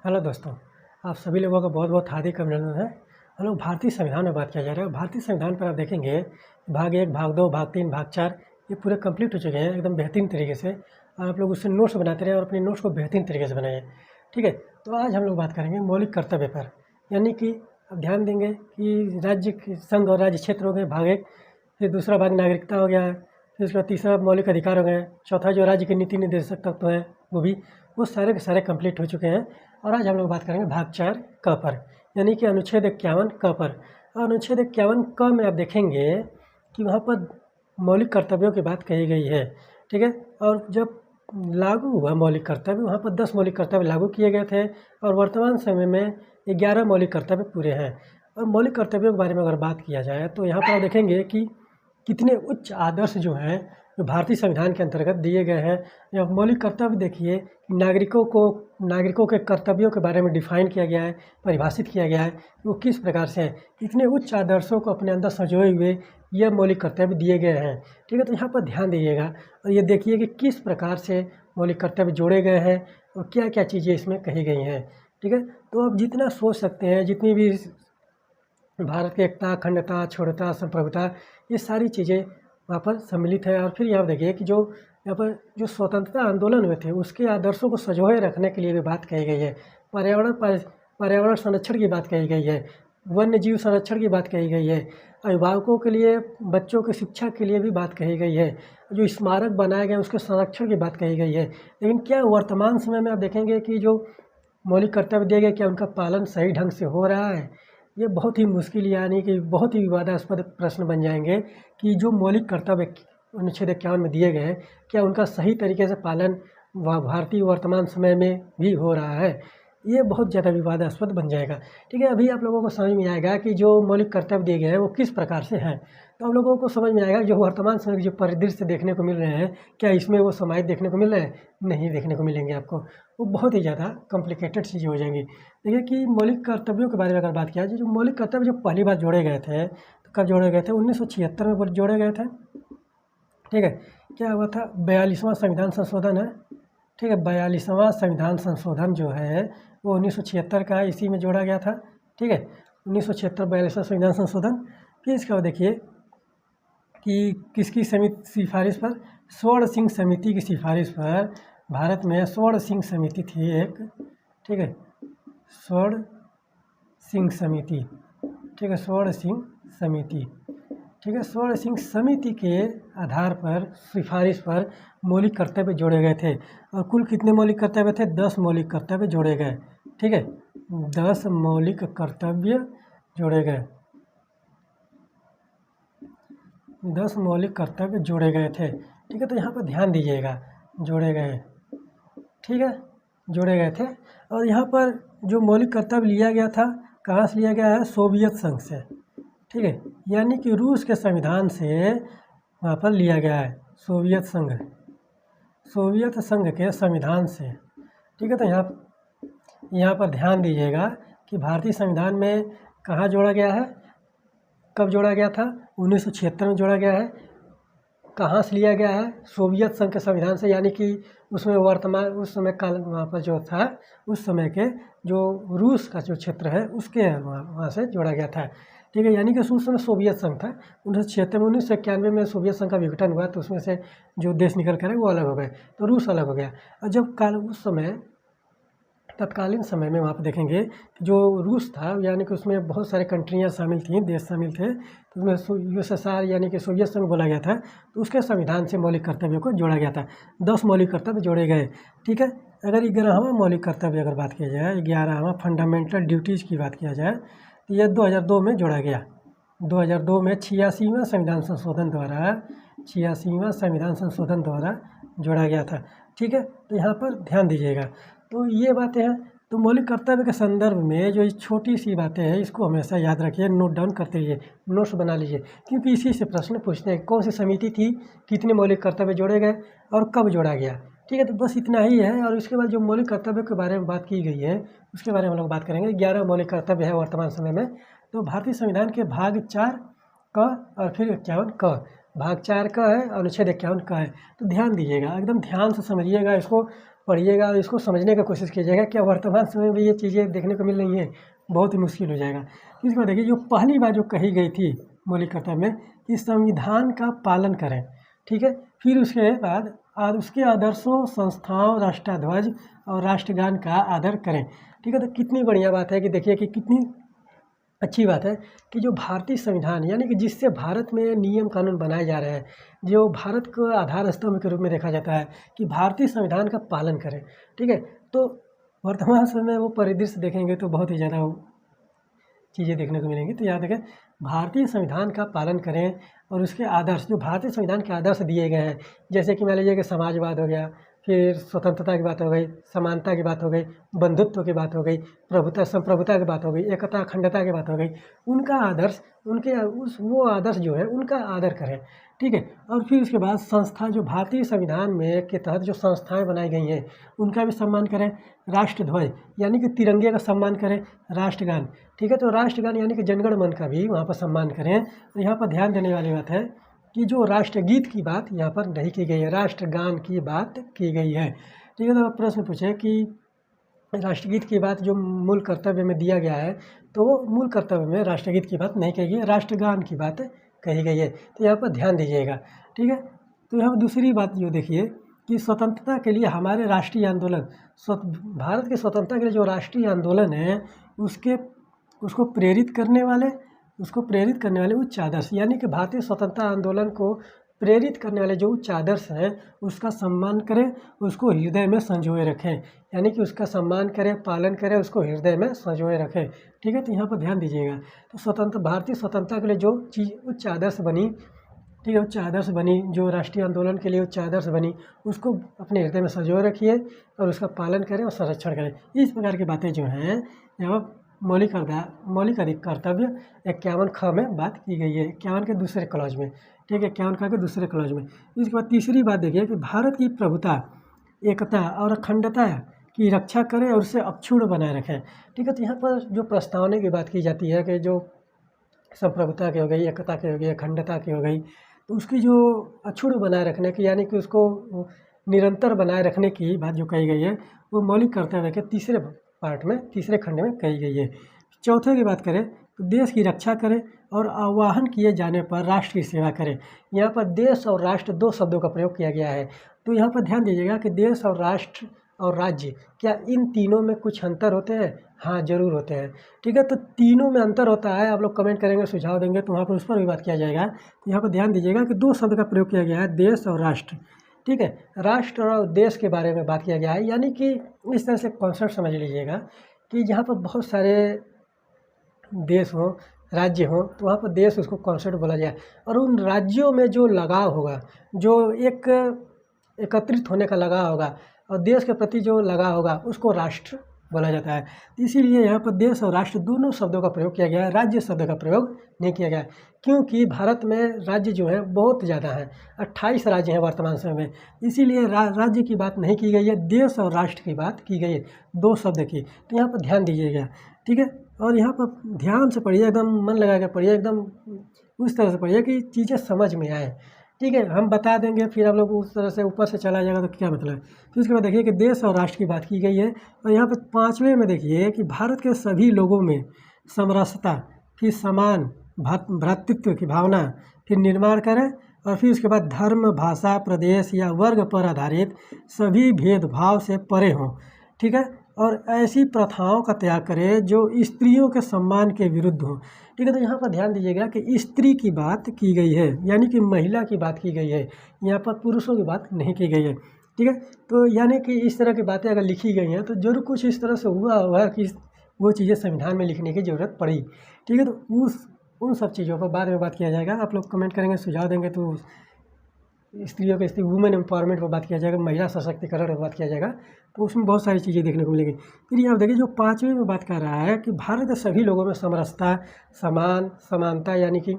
Hello दोस्तों, आप सभी लोगों का बहुत बहुत हार्दिक अभिनंदन है। हम लोग भारतीय संविधान में बात किया जा रहा है। भारतीय संविधान पर आप देखेंगे भाग 1, भाग 2, भाग 3, भाग 4 ये पूरे कंप्लीट हो चुके हैं एकदम बेहतरीन तरीके से। आप लोग उससे नोट्स बनाते रहे और अपने नोट्स को बेहतरीन तरीके से बनाइए, ठीक है। तो आज हम लोग बात करेंगे मौलिक कर्तव्य पर, यानी कि अब ध्यान देंगे कि राज्य संघ और राज्य क्षेत्र हो गए भाग 1, फिर दूसरा भाग नागरिकता हो गया है, फिर उसके बाद तीसरा मौलिक अधिकार हो गए, चौथा जो राज्य के नीति निर्देशक तत्व हैं वो सारे के सारे कंप्लीट हो चुके हैं। और आज हम लोग बात करेंगे भाग 4 क पर, यानी कि अनुच्छेद 51 क पर। और अनुच्छेद 51 क में आप देखेंगे कि वहाँ पर मौलिक कर्तव्यों की बात कही गई है, ठीक है। और जब लागू हुआ मौलिक कर्तव्य, वहाँ पर 10 मौलिक कर्तव्य लागू किए गए थे और वर्तमान समय में 11 मौलिक कर्तव्य पूरे हैं। और मौलिक कर्तव्यों के बारे में अगर बात किया जाए तो यहाँ पर आप देखेंगे कि कितने उच्च आदर्श जो हैं जो भारतीय संविधान के अंतर्गत दिए गए हैं। या मौलिक कर्तव्य देखिए, नागरिकों के कर्तव्यों के बारे में डिफाइन किया गया है, परिभाषित किया गया है, वो किस प्रकार से हैं। कितने उच्च आदर्शों को अपने अंदर संजोए हुए ये मौलिक कर्तव्य दिए गए हैं, ठीक है। तो यहाँ पर ध्यान दीजिएगा और ये देखिए कि किस प्रकार से मौलिक कर्तव्य जोड़े गए हैं और क्या क्या चीज़ें इसमें कही गई हैं, ठीक है। तो आप जितना सोच सकते हैं, जितनी भी भारत की एकता, अखंडता, अक्षुण्णता, संप्रभुता, ये सारी चीज़ें वहाँ पर सम्मिलित है। और फिर यहाँ देखिए कि जो यहाँ पर जो स्वतंत्रता आंदोलन हुए थे उसके आदर्शों को संजोए रखने के लिए भी बात कही गई है। पर्यावरण संरक्षण की बात कही गई है, वन्य जीव संरक्षण की बात कही गई है, अभिभावकों के लिए बच्चों की शिक्षा के लिए भी बात कही गई है, जो स्मारक बनाए गए उसके संरक्षण की बात कही गई है। लेकिन क्या वर्तमान समय में आप देखेंगे कि जो मौलिक कर्तव्य दिए गए क्या उनका पालन सही ढंग से हो रहा है? ये बहुत ही मुश्किल, यानी कि बहुत ही विवादास्पद प्रश्न बन जाएंगे कि जो मौलिक कर्तव्य अनुच्छेद 51 में दिए गए हैं क्या उनका सही तरीके से पालन भारतीय वर्तमान समय में भी हो रहा है। ये बहुत ज़्यादा विवादास्पद बन जाएगा, ठीक है। अभी आप लोगों को समझ में आएगा कि जो मौलिक कर्तव्य दिए गए हैं वो किस प्रकार से हैं। तो आप लोगों को समझ में आएगा जो वर्तमान समय के जो परिदृश्य देखने को मिल रहे हैं क्या इसमें वो समाहित देखने को मिल रहे हैं? नहीं देखने को मिलेंगे आपको, वो बहुत ही ज़्यादा कॉम्प्लिकेटेड चीज़ें हो जाएंगी। देखिए कि मौलिक कर्तव्यों के बारे में अगर बात किया जाए, जो मौलिक कर्तव्य जो पहली बार जोड़े गए थे तो कब जोड़े गए थे? 1976 में जोड़े गए थे, ठीक है। क्या हुआ था? 42वां संविधान संशोधन है, ठीक है। 42वां संविधान संशोधन जो है वो 1976 का है, इसी में जोड़ा गया था, ठीक है। 1976 42वां संविधान संशोधन। फिर इसके बाद देखिए कि किसकी सिफारिश पर? स्वर्ण सिंह समिति की सिफारिश पर भारत में स्वर्ण सिंह समिति थी एक, ठीक है। स्वर्ण सिंह समिति, ठीक है, स्वर्ण सिंह समिति, ठीक है। स्वर्ण सिंह समिति के आधार पर सिफारिश पर मौलिक कर्तव्य जोड़े गए थे। और कुल कितने मौलिक कर्तव्य थे? 10 मौलिक कर्तव्य जोड़े गए, ठीक है। 10 मौलिक कर्तव्य जोड़े गए, 10 मौलिक कर्तव्य जोड़े गए थे, ठीक है। तो यहाँ पर ध्यान दीजिएगा, जोड़े गए, ठीक है, जोड़े गए थे। और यहाँ पर जो मौलिक कर्तव्य लिया गया था कहाँ से लिया गया है? सोवियत संघ से, ठीक है। यानी कि रूस के संविधान से वहाँ पर लिया गया है, सोवियत संघ के संविधान से, ठीक है। तो यहाँ पर ध्यान दीजिएगा कि भारतीय संविधान में कहाँ जोड़ा गया है, कब जोड़ा गया था? 1976 में जोड़ा गया है। कहाँ से लिया गया है? सोवियत संघ के संविधान से, यानी कि उसमें उस समय काल वहाँ पर जो था उस समय के जो रूस का जो क्षेत्र है उसके वहाँ से जोड़ा गया था, ठीक है। यानी कि उस समय सोवियत संघ था। 1976 में 1991 में सोवियत संघ का विघटन हुआ तो उसमें से जो देश निकल कर वो अलग हो गए, तो रूस अलग हो गया। और जब उस समय तत्कालीन समय में वहाँ पर देखेंगे कि जो रूस था यानी कि उसमें बहुत सारे कंट्रियाँ शामिल थीं, देश शामिल थे, तो उसमें USSR यानी कि सोवियत संघ बोला गया था। तो उसके संविधान से मौलिक कर्तव्यों को जोड़ा गया था, 10 मौलिक कर्तव्य जोड़े गए, ठीक है। अगर 11वां मौलिक कर्तव्य अगर बात किया जाए, 11वां फंडामेंटल ड्यूटीज़ की बात किया जाए तो यह 2002 में जोड़ा गया। 2002 में 86वां संविधान संशोधन द्वारा जोड़ा गया था, ठीक है। तो यहाँ पर ध्यान दीजिएगा। तो ये बातें हैं। तो मौलिक कर्तव्य के संदर्भ में जो छोटी सी बातें हैं इसको हमेशा याद रखिए, नोट डाउन करते रहिए, नोट्स बना लीजिए, क्योंकि इसी से प्रश्न पूछते हैं कौन सी समिति थी, कितने मौलिक कर्तव्य जोड़े गए और कब जोड़ा गया, ठीक है। तो बस इतना ही है। और उसके बाद जो मौलिक कर्तव्य के बारे में बात की गई है उसके बारे में हम लोग बात करेंगे। 11 मौलिक कर्तव्य है वर्तमान समय में। तो भारतीय संविधान के भाग 4 क और फिर 51 क, भाग 4 का है, अनुच्छेद 51 का है। तो ध्यान दीजिएगा, एकदम ध्यान से समझिएगा, इसको पढ़िएगा और इसको समझने की कोशिश कीजिएगा। क्या वर्तमान समय में ये चीज़ें देखने को मिल रही हैं? बहुत ही मुश्किल हो जाएगा। इसके बाद देखिए, जो पहली बात जो कही गई थी मौलिक कर्तव्य में कि संविधान का पालन करें, ठीक है। फिर उसके बाद उसके आदर्शों, संस्थाओं, राष्ट्रध्वज और राष्ट्रगान का आदर करें, ठीक है। तो कितनी बढ़िया बात है कि देखिए कि कितनी अच्छी बात है कि जो भारतीय संविधान यानी कि जिससे भारत में नियम कानून बनाए जा रहे हैं, जो भारत को आधार स्तंभ के रूप में देखा जाता है कि भारतीय संविधान का पालन करें, ठीक है। तो वर्तमान समय में वो परिदृश्य देखेंगे तो बहुत ही ज़्यादा चीज़ें देखने को मिलेंगी। तो याद रखें, भारतीय संविधान का पालन करें और उसके आदर्श, जो भारतीय संविधान के आदर्श दिए गए हैं, जैसे कि मान लीजिए कि समाजवाद हो गया, फिर स्वतंत्रता की बात हो गई, समानता की बात हो गई, बंधुत्व की बात हो गई, प्रभुता संप्रभुता की बात हो गई, एकता अखंडता की बात हो गई, उनका आदर्श, उनके वो आदर्श जो है उनका आदर करें, ठीक है। और फिर उसके बाद संस्था, जो भारतीय संविधान में के तहत जो संस्थाएं बनाई गई हैं उनका भी सम्मान करें। राष्ट्रध्वज यानी कि तिरंगे का सम्मान करें। राष्ट्रगान, ठीक है। तो राष्ट्रगान यानी कि जनगण मन का भी वहाँ पर सम्मान करें। तो यहाँ पर ध्यान देने वाली बात है कि जो राष्ट्रगीत की बात यहाँ पर नहीं की गई है, राष्ट्रगान की बात की गई है, ठीक है। तो आप प्रश्न पूछे कि राष्ट्रगीत की बात जो मूल कर्तव्य में दिया गया है, तो वो मूल कर्तव्य में राष्ट्रगीत की बात नहीं कही गई है, राष्ट्रगान की बात कही गई है। तो यहाँ पर ध्यान दीजिएगा, ठीक है। तो यहाँ पर दूसरी बात जो देखिए कि स्वतंत्रता के लिए हमारे राष्ट्रीय आंदोलन, भारत के स्वतंत्रता के लिए जो राष्ट्रीय आंदोलन है उसको प्रेरित करने वाले उच्च आदर्श, यानी कि भारतीय स्वतंत्रता आंदोलन को प्रेरित करने वाले जो उच्च आदर्श हैं उसका सम्मान करें, उसको हृदय में संजोए रखें, यानी कि उसका सम्मान करें, पालन करें, उसको हृदय में संजोए रखें, ठीक है। तो यहाँ पर ध्यान दीजिएगा। तो भारतीय स्वतंत्रता के लिए जो चीज़ उच्च आदर्श बनी, ठीक है, उच्च आदर्श बनी, जो राष्ट्रीय आंदोलन के लिए उच्च आदर्श बनी, उसको अपने हृदय में संजोए रखिए और उसका पालन करें और संरक्षण करें। इस प्रकार की बातें जो हैं यहाँ मौलिक अधिक कर्तव्य 51 ख में बात की गई है, 51 के दूसरे क्लॉज में, ठीक है, 51 ख के दूसरे क्लॉज में। इसके बाद तीसरी बात देखिए कि भारत की प्रभुता, एकता और अखंडता की रक्षा करें और उसे अक्षुण्ण बनाए रखें, ठीक है। तो यहाँ पर जो प्रस्तावना की बात की जाती है कि जो संप्रभुता की हो गई, एकता की हो गई, अखंडता की हो गई, तो उसकी जो अक्षुण्ण बनाए रखने की, यानी कि उसको निरंतर बनाए रखने की बात जो कही गई है वो मौलिक कर्तव्य के तीसरे खंड में कही गई है। चौथे की बात करें तो देश की रक्षा करें और आह्वान किए जाने पर राष्ट्र की सेवा करें। यहाँ पर देश और राष्ट्र 2 शब्दों का प्रयोग किया गया है। तो यहाँ पर ध्यान दीजिएगा कि देश और राष्ट्र और राज्य, क्या इन तीनों में कुछ अंतर होते हैं? हाँ, ज़रूर होते हैं, ठीक है। तो तीनों में अंतर होता है, आप लोग कमेंट करेंगे, सुझाव देंगे तो वहाँ पर उस पर भी बात किया जाएगा। तो यहाँ पर ध्यान दीजिएगा कि 2 शब्द का प्रयोग किया गया है, देश और राष्ट्र, ठीक है। राष्ट्र और देश के बारे में बात किया गया है, यानी कि इस तरह से कॉन्सेप्ट समझ लीजिएगा कि जहाँ पर बहुत सारे देश हों, राज्य हों, तो वहाँ पर देश उसको कॉन्सेप्ट बोला जाए, और उन राज्यों में जो लगाव होगा, जो एक एकत्रित होने का लगाव होगा और देश के प्रति जो लगाव होगा उसको राष्ट्र बोला जाता है। इसीलिए यहाँ पर देश और राष्ट्र दोनों शब्दों का प्रयोग किया गया है, राज्य शब्द का प्रयोग नहीं किया गया है, क्योंकि भारत में राज्य जो है बहुत ज़्यादा हैं, 28 राज्य हैं वर्तमान समय में। इसीलिए राज्य की बात नहीं की गई है, देश और राष्ट्र की बात की गई है, 2 शब्द की। तो यहाँ पर ध्यान दीजिएगा, ठीक है। और यहाँ पर ध्यान से पढ़िए, एकदम मन लगा कर पढ़िए, एकदम उस तरह से पढ़िए कि चीज़ें समझ में आए, ठीक है। हम बता देंगे फिर आप लोग उस तरह से ऊपर से चला जाएगा तो क्या मतलब। फिर उसके बाद देखिए कि देश और राष्ट्र की बात की गई है, और यहाँ पर 5वें में देखिए कि भारत के सभी लोगों में समरसता, फिर समान भ्रातृत्व की भावना फिर निर्माण करें, और फिर उसके बाद धर्म, भाषा, प्रदेश या वर्ग पर आधारित सभी भेदभाव से परे हों, ठीक है। और ऐसी प्रथाओं का त्याग करें जो स्त्रियों के सम्मान के विरुद्ध हों, ठीक है। तो यहाँ पर ध्यान दीजिएगा कि स्त्री की बात की गई है, यानी कि महिला की बात की गई है, यहाँ पर पुरुषों की बात नहीं की गई है, ठीक है। तो यानी कि इस तरह की बातें अगर लिखी गई हैं तो जरूर कुछ इस तरह से हुआ होगा कि वो चीज़ें संविधान में लिखने की ज़रूरत पड़ी, ठीक है। तो उन सब चीज़ों पर बाद में बात किया जाएगा, आप लोग कमेंट करेंगे, सुझाव देंगे तो स्त्रियों के वुमेन एम्पावरमेंट पर बात किया जाएगा, महिला सशक्तिकरण पर बात किया जाएगा, तो उसमें बहुत सारी चीज़ें देखने को मिलेगी। फिर यहाँ देखिए जो 5वें में बात कर रहा है कि भारत के सभी लोगों में समरसता, समानता, यानी कि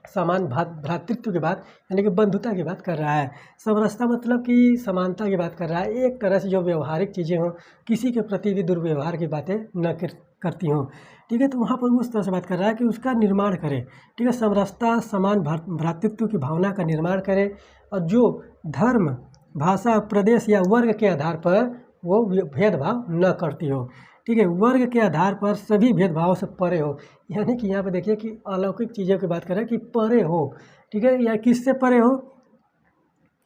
समान भ्रातृत्व की बात यानी कि बंधुता की बात कर रहा है। समरसता मतलब कि समानता की बात कर रहा है, एक तरह से जो व्यवहारिक चीज़ें हों, किसी के प्रति भी दुर्व्यवहार की बातें न करती हों, ठीक है। तो वहाँ पर उस तरह से बात कर रहा है कि उसका निर्माण करें, ठीक है। समरसता समान भ्रातृत्व की भावना का निर्माण करें और जो धर्म, भाषा, प्रदेश या वर्ग के आधार पर वो भेदभाव न करती हो, ठीक है। वर्ग के आधार पर सभी भेदभाव से परे हो, यानी कि यहाँ पे देखिए कि अलौकिक चीज़ों की बात करें कि परे हो, ठीक है। या किससे परे हो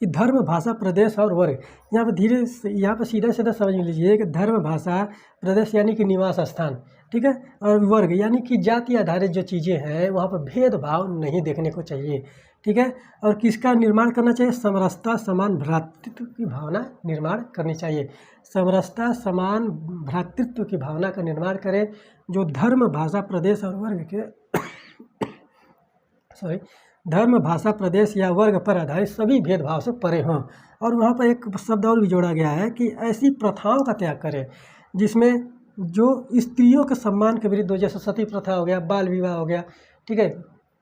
कि धर्म, भाषा, प्रदेश और वर्ग। यहाँ पर यहाँ पर सीधा सीधा समझ लीजिए कि धर्म, भाषा, प्रदेश यानी कि निवास स्थान, ठीक है, और वर्ग यानी कि जाति आधारित जो चीज़ें हैं वहाँ पर भेदभाव नहीं देखने को चाहिए, ठीक है। और किसका निर्माण करना चाहिए? समरसता समान भ्रातृत्व की भावना निर्माण करनी चाहिए। समरसता समान भ्रातृत्व की भावना का निर्माण करें जो धर्म, भाषा, प्रदेश और वर्ग के धर्म, भाषा, प्रदेश या वर्ग पर आधारित सभी भेदभाव से परे हों। और वहाँ पर एक शब्द और भी जोड़ा गया है कि ऐसी प्रथाओं का त्याग करें जिसमें जो स्त्रियों के सम्मान के विरुद्ध हो, जैसे सती प्रथा हो गया, बाल विवाह हो गया, ठीक है,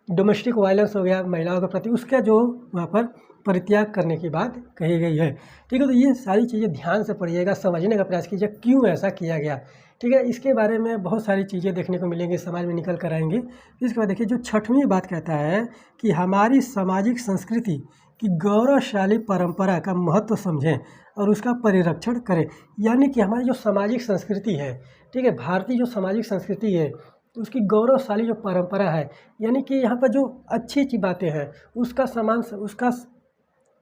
डोमेस्टिक वायलेंस हो गया महिलाओं के प्रति, उसका जो वहाँ पर परित्याग करने की बात कही गई है, ठीक है। तो ये सारी चीज़ें ध्यान से पढ़िएगा, समझने का प्रयास कीजिए क्यों ऐसा किया गया, ठीक है। इसके बारे में बहुत सारी चीज़ें देखने को मिलेंगी, समाज में निकल कर आएंगी। इसके बाद देखिए जो 6वीं बात कहता है कि हमारी सामाजिक संस्कृति की गौरवशाली परंपरा का महत्व समझें और उसका परिरक्षण करें। यानी कि हमारी जो सामाजिक संस्कृति है, ठीक है, भारतीय जो सामाजिक संस्कृति है उसकी गौरवशाली जो परंपरा है, यानी कि यहाँ पर जो अच्छी अच्छी बातें हैं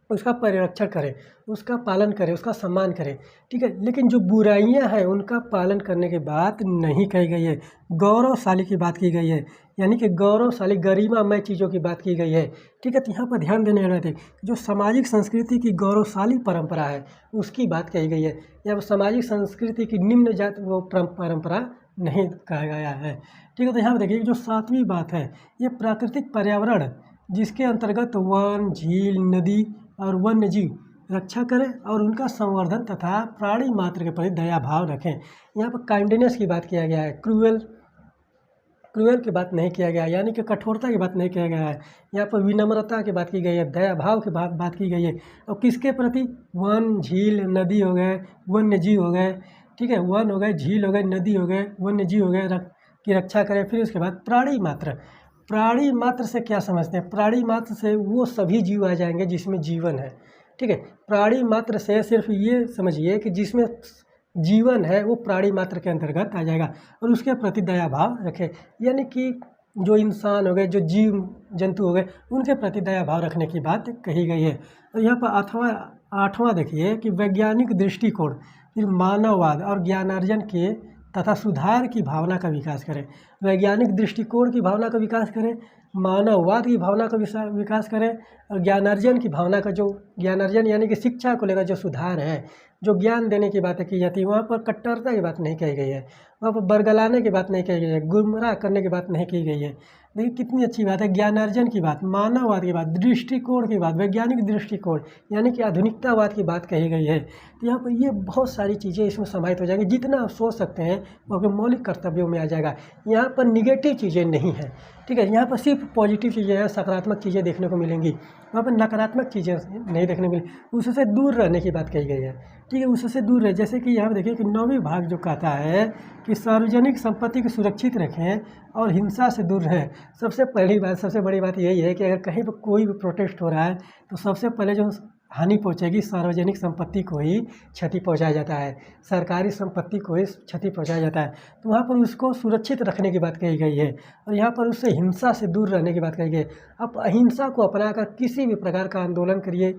उसका परिरक्षण करें, उसका पालन करें, उसका सम्मान करें, ठीक है। लेकिन जो बुराइयां हैं उनका पालन करने की बात नहीं कही गई है, गौरवशाली की बात की गई है, यानी कि गौरवशाली गरिमामय चीज़ों की बात की गई है, ठीक है। तो यहाँ पर ध्यान देने वाले थे जो सामाजिक संस्कृति की गौरवशाली परंपरा है उसकी बात कही गई है। या सामाजिक संस्कृति की निम्न जात वो परंपरा नहीं कहा गया है, ठीक है। तो यहाँ पर देखिए जो 7वीं बात है ये प्राकृतिक पर्यावरण जिसके अंतर्गत वन, झील, नदी और वन्य जीव रक्षा करें और उनका संवर्धन तथा प्राणी मात्र के प्रति दया भाव रखें। यहाँ पर काइंडनेस की बात किया गया है, क्रूएल की बात नहीं किया गया, यानी कि कठोरता की बात नहीं किया गया है। यहाँ पर विनम्रता की बात की गई है, दया भाव की बात की गई है। और किसके प्रति? वन, झील, नदी हो गए, वन्य जीव हो गए, ठीक है, वन हो गए, झील हो गए, नदी हो गए, वन्य जीव हो गए की रक्षा करें। फिर उसके बाद प्राणी मात्र से क्या समझते हैं? प्राणी मात्र से वो सभी जीव आ जाएंगे जिसमें जीवन है, ठीक है। प्राणी मात्र से सिर्फ ये समझिए कि जिसमें जीवन है वो प्राणी मात्र के अंतर्गत आ जाएगा और उसके प्रति दया भाव रखें। यानी कि जो इंसान हो गए, जो जीव जंतु हो गए, उनके प्रति दया भाव रखने की बात कही गई है। और यहाँ पर 8वां देखिए कि वैज्ञानिक दृष्टिकोण, फिर मानववाद और ज्ञानार्जन के तथा सुधार की भावना का विकास करें। वैज्ञानिक दृष्टिकोण की भावना का विकास करें, मानववाद की भावना का विकास करें और ज्ञानार्जन की भावना का जो ज्ञानार्जन यानी कि शिक्षा को लेकर जो सुधार है, जो ज्ञान देने की बातें की जाती है, वहाँ पर कट्टरता की बात नहीं कही गई है, वहाँ पर बरगलाने की बात नहीं कही गई है, गुमराह करने की बात नहीं की गई है। देखिए कितनी अच्छी बात है, ज्ञानार्जन की बात, मानववाद की बात, दृष्टिकोण की बात, वैज्ञानिक दृष्टिकोण यानी कि आधुनिकतावाद की बात कही गई है। तो यहाँ पर ये बहुत सारी चीज़ें इसमें समाहित हो जाएंगी, जितना आप सोच सकते हैं वो आपके मौलिक कर्तव्यों में आ जाएगा। यहाँ पर निगेटिव चीज़ें नहीं हैं, ठीक है, यहाँ पर सिर्फ पॉजिटिव चीज़ें हैं, सकारात्मक चीज़ें देखने को मिलेंगी, वहाँ पर नकारात्मक चीज़ें नहीं देखने को मिली, उससे दूर रहने की बात कही गई है, ठीक है, उससे दूर रहे। जैसे कि यहाँ पर देखिए कि 9वीं भाग जो कहता है कि सार्वजनिक संपत्ति को सुरक्षित रखें और हिंसा से दूर रहें। सबसे बड़ी बात यही है कि अगर कहीं पर कोई भी प्रोटेस्ट हो रहा है तो सबसे पहले जो हानि पहुंचेगी सार्वजनिक संपत्ति को ही क्षति पहुंचाया जाता है, सरकारी संपत्ति को ही क्षति पहुंचाया जाता है। तो वहाँ पर उसको सुरक्षित रखने की बात कही गई है और यहाँ पर उससे हिंसा से दूर रहने की बात कही गई है। आप अहिंसा को अपनाकर किसी भी प्रकार का आंदोलन करिए,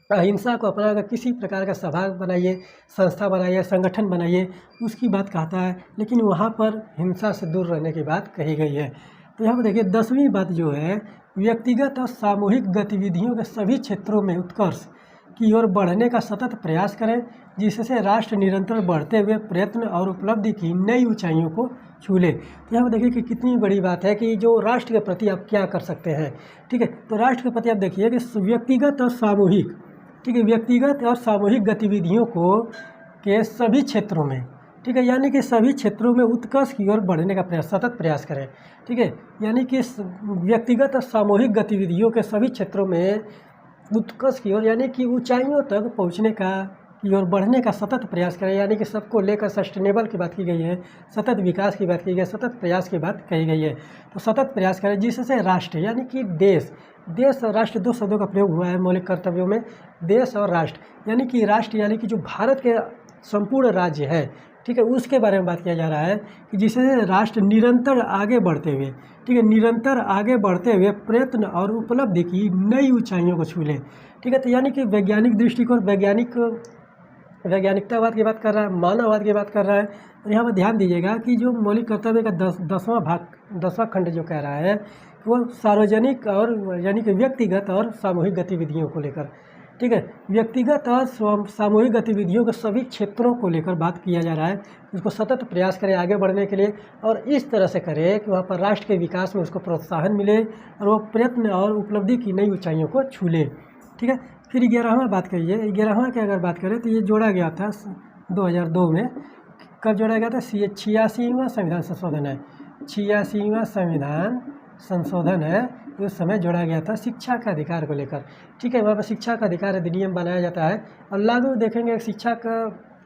अहिंसा को अपनाकर किसी प्रकार का सभा बनाइए, संस्था बनाइए, संगठन बनाइए, उसकी बात कहता है, लेकिन वहाँ पर हिंसा से दूर रहने की बात कही गई है। तो यहाँ पर देखिए 10वीं बात जो है, व्यक्तिगत और सामूहिक गतिविधियों के सभी क्षेत्रों में उत्कर्ष की ओर बढ़ने का सतत प्रयास करें, जिससे राष्ट्र निरंतर बढ़ते हुए प्रयत्न और उपलब्धि की नई ऊंचाइयों को छू ले। तो यहाँ पर देखिए कि कितनी बड़ी बात है कि जो राष्ट्र के प्रति आप क्या कर सकते हैं, ठीक है। तो राष्ट्र के प्रति आप देखिए कि व्यक्तिगत और सामूहिक, ठीक है, व्यक्तिगत और सामूहिक गतिविधियों को के सभी क्षेत्रों में, ठीक है, यानी कि सभी क्षेत्रों में उत्कर्ष की ओर बढ़ने का प्रयास, सतत प्रयास करें। ठीक है, यानी कि व्यक्तिगत और सामूहिक गतिविधियों के सभी क्षेत्रों में उत्कर्ष की ओर यानी कि ऊंचाइयों तक पहुंचने का की ओर बढ़ने का सतत प्रयास करें। यानी कि सबको लेकर सस्टेनेबल की बात की गई है, सतत विकास की बात की गई है, सतत प्रयास की बात कही गई है। तो सतत प्रयास करें जिससे राष्ट्र यानी कि देश और राष्ट्र दो शब्दों का प्रयोग हुआ है मौलिक कर्तव्यों में। देश और राष्ट्र यानी कि राष्ट्र यानी कि जो भारत के संपूर्ण राज्य है, ठीक है, उसके बारे में बात किया जा रहा है कि जिससे राष्ट्र निरंतर आगे बढ़ते हुए, ठीक है, निरंतर आगे बढ़ते हुए प्रयत्न और उपलब्धि की नई ऊंचाइयों को छू ले। ठीक है, तो यानी कि वैज्ञानिक दृष्टिकोण, वैज्ञानिकतावाद की बात कर रहा है, मानववाद की बात कर रहा है। और यहाँ पर ध्यान दीजिएगा कि जो मौलिक कर्तव्य का 10वां खंड जो कह रहा है वो सार्वजनिक और यानी कि व्यक्तिगत और सामूहिक गतिविधियों को लेकर, ठीक है, व्यक्तिगत और सामूहिक गतिविधियों के सभी क्षेत्रों को लेकर बात किया जा रहा है। उसको सतत प्रयास करें आगे बढ़ने के लिए और इस तरह से करें कि वहाँ पर राष्ट्र के विकास में उसको प्रोत्साहन मिले और वो प्रयत्न और उपलब्धि की नई ऊंचाइयों को छू ले। ठीक है, फिर 11वां बात करिए, 11वां की अगर बात करें तो ये जोड़ा गया था 2002 में। कब जोड़ा गया था? 86वां संविधान संशोधन है, 86वां संविधान संशोधन है, उस समय जोड़ा गया था शिक्षा का अधिकार को लेकर। ठीक है, वहाँ पर शिक्षा का अधिकार अधिनियम बनाया जाता है और लागू देखेंगे शिक्षा का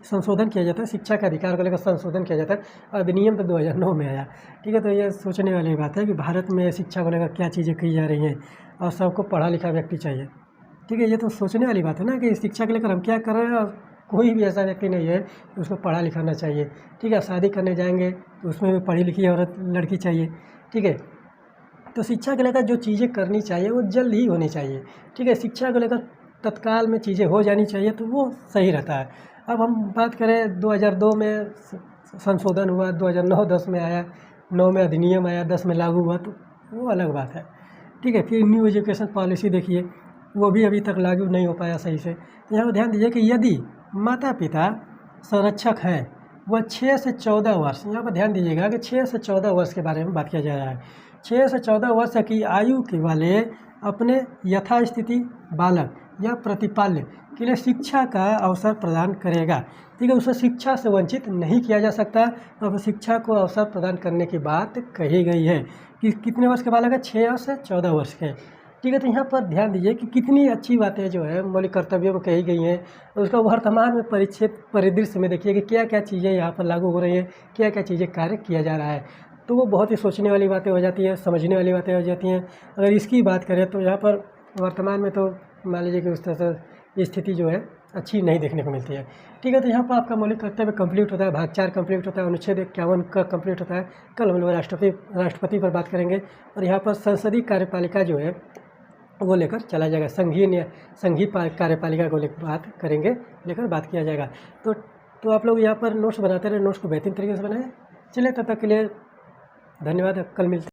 संशोधन किया जाता है, शिक्षा के अधिकार को लेकर संशोधन किया जाता है। अधिनियम तो 2009 में आया। ठीक है, तो ये सोचने वाली बात है कि भारत में शिक्षा को लेकर क्या चीज़ें की जा रही हैं और सबको पढ़ा लिखा व्यक्ति चाहिए। ठीक है, ये तो सोचने वाली बात है ना कि शिक्षा के लेकर हम क्या कर रहे हैं और कोई भी ऐसा व्यक्ति नहीं है कि उसको पढ़ा लिखाना चाहिए। ठीक है, शादी करने जाएंगे तो उसमें भी पढ़ी लिखी औरत लड़की चाहिए। ठीक है, तो शिक्षा को लेकर जो चीज़ें करनी चाहिए वो जल्द ही होनी चाहिए। ठीक है, शिक्षा को लेकर तत्काल में चीज़ें हो जानी चाहिए तो वो सही रहता है। अब हम बात करें 2002 में संशोधन हुआ, 2009-10 में आया, 9 में अधिनियम आया, 10 में लागू हुआ, तो वो अलग बात है। ठीक है, फिर न्यू एजुकेशन पॉलिसी देखिए, वो भी अभी तक लागू नहीं हो पाया सही से। तो यहाँ पर ध्यान दीजिए कि यदि माता पिता संरक्षक हैं वह 6 से 14 वर्ष, यहाँ पर ध्यान दीजिएगा कि 6 से 14 वर्ष के बारे में बात किया जा रहा है। 6 से 14 वर्ष की आयु के वाले अपने यथास्थिति बालक या प्रतिपाल्य के लिए शिक्षा का अवसर प्रदान करेगा। ठीक है, उसे शिक्षा से वंचित नहीं किया जा सकता। तो शिक्षा को अवसर प्रदान करने की बात कही गई है कि कितने वर्ष के बालक है? 6 से 14 वर्ष के। ठीक है, तो यहाँ पर ध्यान दीजिए कि कितनी अच्छी बातें जो है मौलिक कर्तव्यों में कही गई हैं और उसका वर्तमान में परिदृश्य में देखिए कि क्या क्या चीज़ें यहाँ पर लागू हो रही हैं, क्या क्या चीज़ें कार्य किया जा रहा है। तो वो बहुत ही सोचने वाली बातें हो जाती है, समझने वाली बातें हो जाती हैं। अगर इसकी बात करें तो यहाँ पर वर्तमान में तो मान लीजिए कि उस तरह से स्थिति जो है अच्छी नहीं देखने को मिलती है। ठीक है, तो यहाँ पर आपका मौलिक कर्तव्य कंप्लीट होता है, भाग 4 कंप्लीट होता है, अनुच्छेद 51 का कंप्लीट होता है। कल हम लोग राष्ट्रपति पर बात करेंगे और यहाँ पर संसदीय कार्यपालिका जो है वो लेकर चला जाएगा, संघीय कार्यपालिका को लेकर बात किया जाएगा। तो आप लोग यहाँ पर नोट्स बनाते रहे, नोट्स को बेहतरीन तरीके से बनाएं। चलिए, तब तक के लिए धन्यवाद, कल मिलते हैं।